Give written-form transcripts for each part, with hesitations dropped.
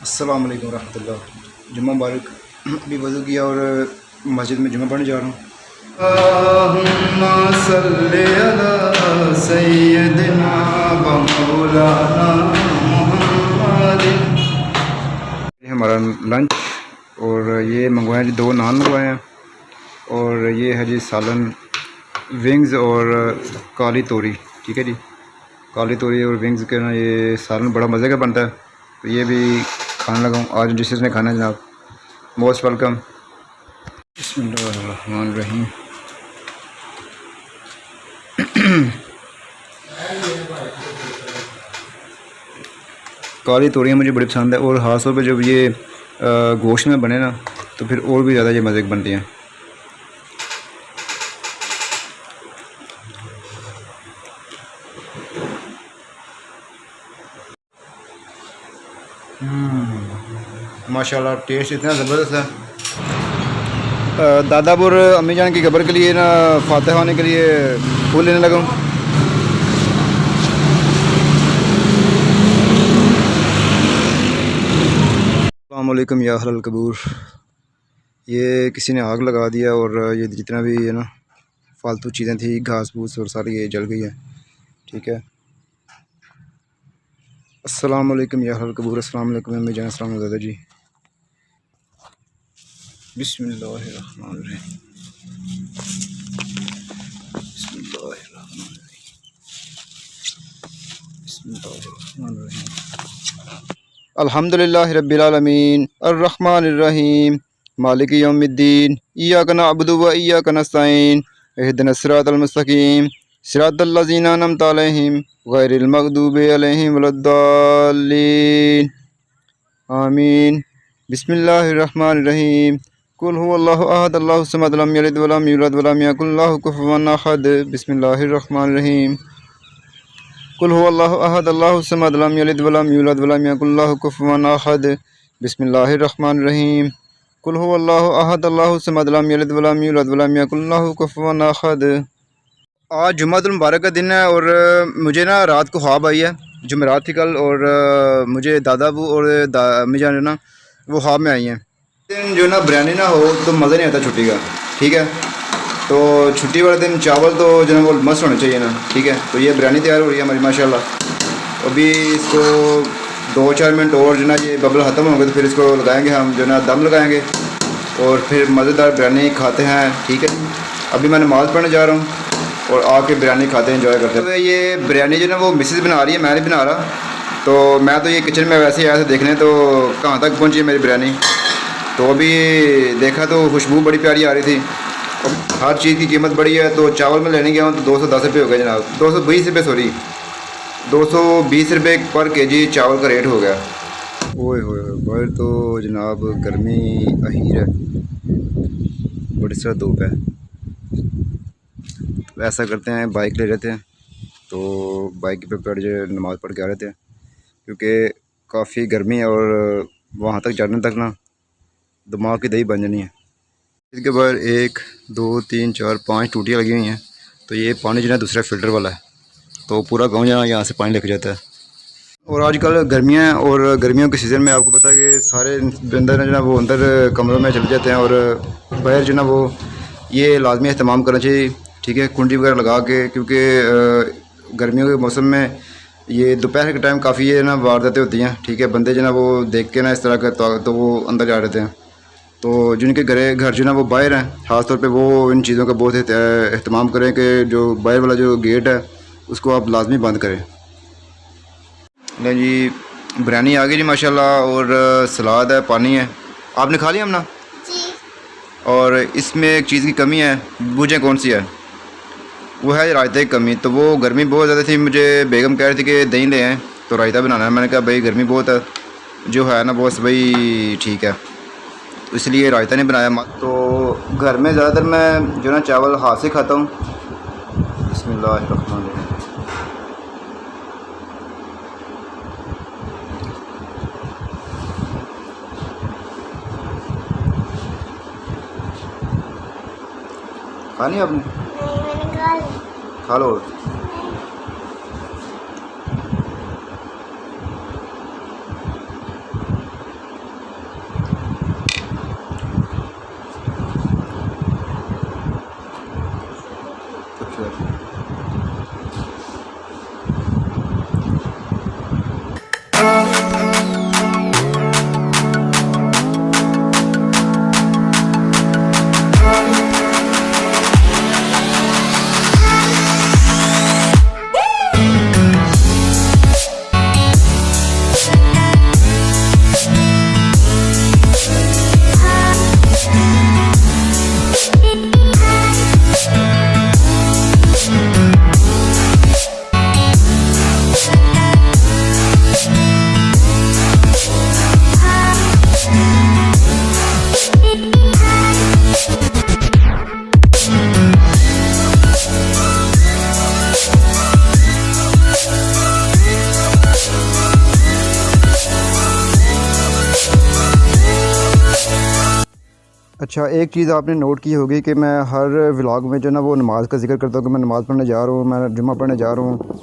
अस्सलाम वालेकुम रहमतुल्लाह। जुम्मा मुबारक। अभी वज़ू किया और मस्जिद में जुम्मा पढ़ने जा रहा हूँ। अल्लाहुम्मा सल्ली अला सय्यिदिना व मौलाना मुहम्मद। हमारा लंच और ये मंगवाए जी, 2 नान मंगवाए हैं और ये है जी सालन, विंग्स और काली तोरी। ठीक है जी, काली तोरी और विंग्स के ना ये सालन बड़ा मज़े का बनता है, तो ये भी खाने लगा हूँ। आज जिसने खाना है जनाब, मोस्ट वेलकम। बिस्मिल्लाहिर्रहमानिर्रहीम। काली तोरियाँ मुझे बड़ी पसंद है और ख़ास तौर पे जब ये गोश्त में बने ना तो फिर और भी ज़्यादा ये मज़े की बनती हैं। माशाल्लाह टेस्ट इतना ज़बरदस्त है। दादापुर अम्मी जान की कब्र के लिए ना फातिहा होने के लिए फूल लेने लगा हूँ। अस्सलाम वालेकुम या अहलल कबूर। ये किसी ने आग लगा दिया और ये जितना भी है ना फालतू चीज़ें थी, घास फूस और सारी ये जल गई है। ठीक है, अस्सलाम वालेकुम या अहलल कबूर। अस्सलाम वालेकुम अम्मी जान, अस्सलाम दादा जी। बिस्मिल्लाहिर्रहमानिर्रहीम। अल्हम्दुलिल्लाहि रब्बिल आलमीन अर्रहमानिर्रहीम मालिकी यौमिद्दीन इय्याका नअबुदु व इय्याका नस्तईन इहदिनस सिरातल मुस्तकीम सिरातल लज़ीना अनअमता अलैहिम गैरिल मग़दूबि अलैहिम वलद्दाल्लीन आमीन। बिस्मिल्लाहिर्रहमानिर्रहीम। कुल हुवल्लाहु अहद अल्लाहुस समद लम यलिद व लम यूलद व लम यकुल लहु कुफुवन अहद। बिस्मिल्लाहिर्रहमानिर्रहीम। कुल हुवल्लाहु अहद अल्लाहुस समद लम यलिद व लम यूलद व लम यकुल लहु कुफुवन अहद। बिस्मिल्लाहिर्रहमानिर्रहीम। कुल हुवल्लाहु अहद अल्लाहुस समद लम यलिद व लम यूलद व लम यकुल लहु कुफुवन अहद। आज जुम्मतुल मुबारक का दिन है और मुझे ना रात को ख्वाब आई है, जुमेरात थी कल, और मुझे दादाबू और अम्मी जान ना वो ख्वाब में आई हैं। दिन जो ना बिरयानी ना हो तो मज़ा नहीं आता छुट्टी का। ठीक है, तो छुट्टी वाले दिन चावल तो जो है वो मस्त होने चाहिए ना। ठीक है, तो ये बिरयानी तैयार हो रही है हमारी माशाल्लाह। अभी इसको 2-4 मिनट और जो ना ये बबल ख़त्म होंगे तो फिर इसको लगाएंगे, हम जो ना दम लगाएंगे और फिर मज़ेदार बिरयानी खाते हैं। ठीक है, अभी मैं नमाज़ पढ़ने जा रहा हूँ और आके बिरयानी खाते हैं, एंजॉय करते हैं। तो ये बिरयानी जो ना वो मिसेस बना रही है, मैं नहीं बना रहा। तो मैं तो ये किचन में वैसे ही आया था देखने, तो कहाँ तक पहुँची है मेरी बिरयानी। तो अभी देखा तो खुशबू बड़ी प्यारी आ रही थी। हर चीज़ की कीमत बढ़ी है, तो चावल में लेने गया हूँ तो 210 रुपये हो गए जनाब, 220 रुपये, सॉरी 220 रुपये पर केजी चावल का रेट हो गया। ओए होए बाहर तो जनाब गर्मी अहीर है, बड़ी सर धूप है। तो ऐसा करते हैं, बाइक ले लेते हैं, तो बाइक पे बैठ जाए, नमाज़ पढ़ के आ रहे थे क्योंकि काफ़ी गर्मी है और वहाँ तक जाने तक ना दिमाग की दही बन जानी है। इसके बाद 1 2 3 4 5 टूटियाँ लगी हुई हैं, तो ये पानी जो है दूसरा फ़िल्टर वाला है, तो पूरा गाँव यहाँ से पानी लेके जाता है। और आजकल गर्मियाँ हैं और गर्मियों के सीज़न में आपको पता है कि सारे बंदर जो है वो अंदर कमरों में चले जाते हैं और बाहर जो है वो ये लाजमी एहतमाम करना चाहिए। ठीक है, कुंडी वगैरह लगा के, क्योंकि गर्मियों के मौसम में ये दोपहर के टाइम काफ़ी ये ना वारदातें होती हैं। ठीक है, बंदे जो ना वो देख के ना इस तरह का तो वो अंदर जा रहते हैं। तो जिनके घर जो ना वो बाहर हैं, ख़ास तौर पे वो इन चीज़ों का बहुत एहतमाम करें कि जो बाहर वाला जो गेट है उसको आप लाजमी बंद करें। नहीं जी, बिरयानी आ गई जी माशाल्लाह, और सलाद है, पानी है। आपने खा लिया हमना जी? और इसमें एक चीज़ की कमी है, बूझें कौन सी है? वो है रायते की कमी। तो वो गर्मी बहुत ज़्यादा थी, मुझे बेगम कह रही थी कि दही ले आएँ तो रायता बनाना है। मैंने कहा भाई गर्मी बहुत है, जो है ना बस भाई ठीक है, तो इसलिए रायता नहीं बनाया। तो घर में ज़्यादातर मैं जो ना चावल हाथ से खाता हूँ। बिस्मिल्लाहिर्रहमानिर्रहीम। खानी आपने? खा लो। अच्छा, एक चीज़ आपने नोट की होगी कि मैं हर व्लॉग में जो ना वो नमाज़ का ज़िक्र करता हूँ कि मैं नमाज़ पढ़ने जा रहा हूँ, मैं जुम्मा पढ़ने जा रहा हूँ।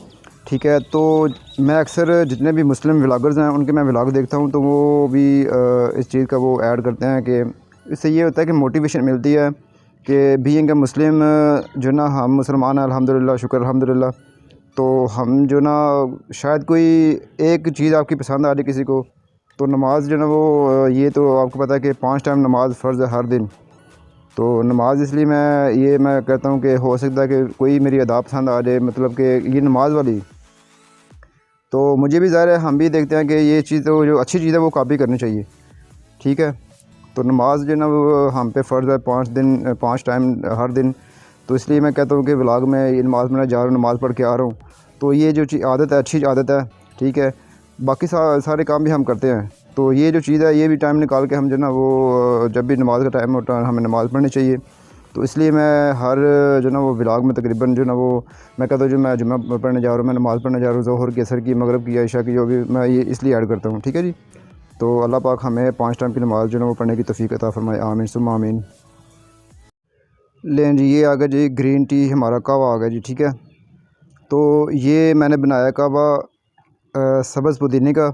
ठीक है, तो मैं अक्सर जितने भी मुस्लिम व्लॉगर्स हैं उनके मैं व्लॉग देखता हूँ, तो वो भी इस चीज़ का वो ऐड करते हैं कि इससे ये होता है कि मोटिवेशन मिलती है कि बीइंग अ मुस्लिम, जो ना हम मुसलमान हैं, अल्हम्दुलिल्लाह, शुक्र अल्हम्दुलिल्लाह। तो हम जो ना शायद कोई एक चीज़ आपकी पसंद आ जाए किसी को, तो नमाज जो ना वो ये तो आपको पता है कि 5 टाइम नमाज फ़र्ज़ है हर दिन। तो नमाज इसलिए मैं कहता हूँ कि हो सकता है कि कोई मेरी अदा पसंद आ जाए, मतलब कि ये नमाज वाली, तो मुझे भी ज़ाहिर है हम भी देखते हैं कि ये चीज़ तो जो अच्छी चीज़ है वो कॉपी करनी चाहिए। ठीक है, तो नमाज जो ना वो हम पे फ़र्ज़ है 5 टाइम हर दिन। तो इसलिए मैं कहता हूँ कि व्लॉग में ये नमाज़ पढ़ने जा रहा हूँ, नमाज़ पढ़ के आ रहा हूँ। तो ये जो आदत है, अच्छी आदत है। ठीक है, बाकी सारे काम भी हम करते हैं, तो ये जो चीज़ है ये भी टाइम निकाल के हम जो ना वो जब भी नमाज़ का टाइम होता है हमें नमाज़ पढ़नी चाहिए। तो इसलिए मैं हर जो ना वो व्लॉग में तकरीबन जो ना वो मैं कहता हूँ जो मैं जुम्मा पढ़ने जा रहा हूँ, मैं नमाज़ पढ़ने जा रहा हूँ, ज़ोहर की, असर की, मगरिब की, इशा की, जो भी मैं ये इसलिए ऐड करता हूँ। ठीक है जी। तो अल्लाह पाक हमें 5 टाइम की नमाज़ जो ना वो पढ़ने की तौफ़ीक अता फ़रमाए। आमीन सुम्मा आमीन। लें जी, ये आ गया जी ग्रीन टी, हमारा कहवा आ गया जी। ठीक है, तो ये मैंने बनाया कहवा सब्ज़ पुदीने का,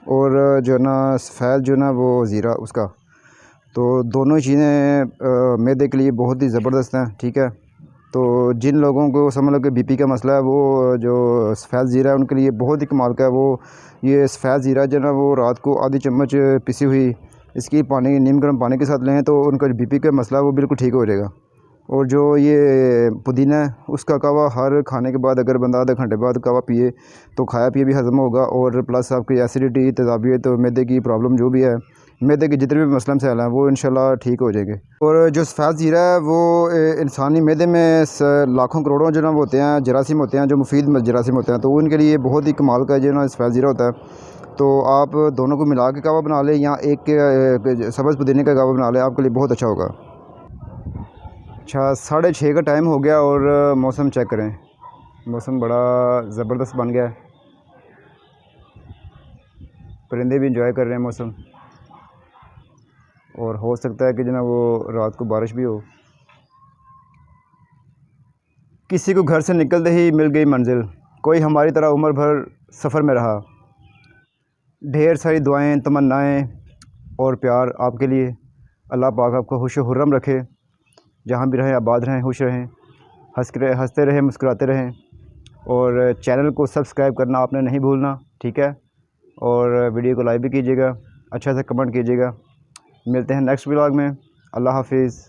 और जो है ना सफ़ेद जो ना वो ज़ीरा उसका। तो दोनों चीज़ें मैदे के लिए बहुत ही ज़बरदस्त हैं। ठीक है, तो जिन लोगों को समझ लो कि बीपी का मसला है, वो जो सफ़ेद ज़ीरा है उनके लिए बहुत ही कमाल का है। वो ये सफ़ेद ज़ीरा जो है ना वो रात को आधी चम्मच पिसी हुई इसकी पानी, नीम गर्म पानी के साथ लें तो उनका जो बीपी का मसला है वो बिल्कुल ठीक हो जाएगा। और जो ये पुदीना है उसका कहवा हर खाने के बाद अगर बंदा आधे घंटे बाद कहवा पिए तो खाया पिए भी हज़म होगा, और प्लस आपकी एसिडिटी, तेज़ाबियत, तो मैदे की प्रॉब्लम जो भी है, मैदे के जितने भी मसले मसाइल हैं वो इंशाल्लाह ठीक हो जाएंगे। और जो सफ़ेद ज़ीरा है वो इंसानी मैदे में लाखों करोड़ों जो ना वो होते हैं जरासीम होते हैं, जो मुफीद जरासीम होते हैं, तो उनके लिए बहुत ही कमाल का जो ना सफ़ेद ज़ीरा होता है। तो आप दोनों को मिला के कहवा बना लें या एक सब्ज़ पुदीने का कहवा बना लें, आपके लिए बहुत अच्छा होगा। अच्छा, 6:30 का टाइम हो गया और मौसम चेक करें, मौसम बड़ा ज़बरदस्त बन गया है। परिंदे भी इंजॉय कर रहे हैं मौसम, और हो सकता है कि जो ना वो रात को बारिश भी हो। किसी को घर से निकलते ही मिल गई मंजिल, कोई हमारी तरह उम्र भर सफ़र में रहा। ढेर सारी दुआएं, तमन्नाएं और प्यार आपके लिए। अल्लाह पाक आपको खुश खुर्रम रखे, जहाँ भी रहें आबाद रहें, खुश रहें, हंसते रहें, मुस्कुराते रहें। और चैनल को सब्सक्राइब करना आपने नहीं भूलना। ठीक है, और वीडियो को लाइक भी कीजिएगा, अच्छा से कमेंट कीजिएगा। मिलते हैं नेक्स्ट व्लॉग में। अल्लाह हाफिज़।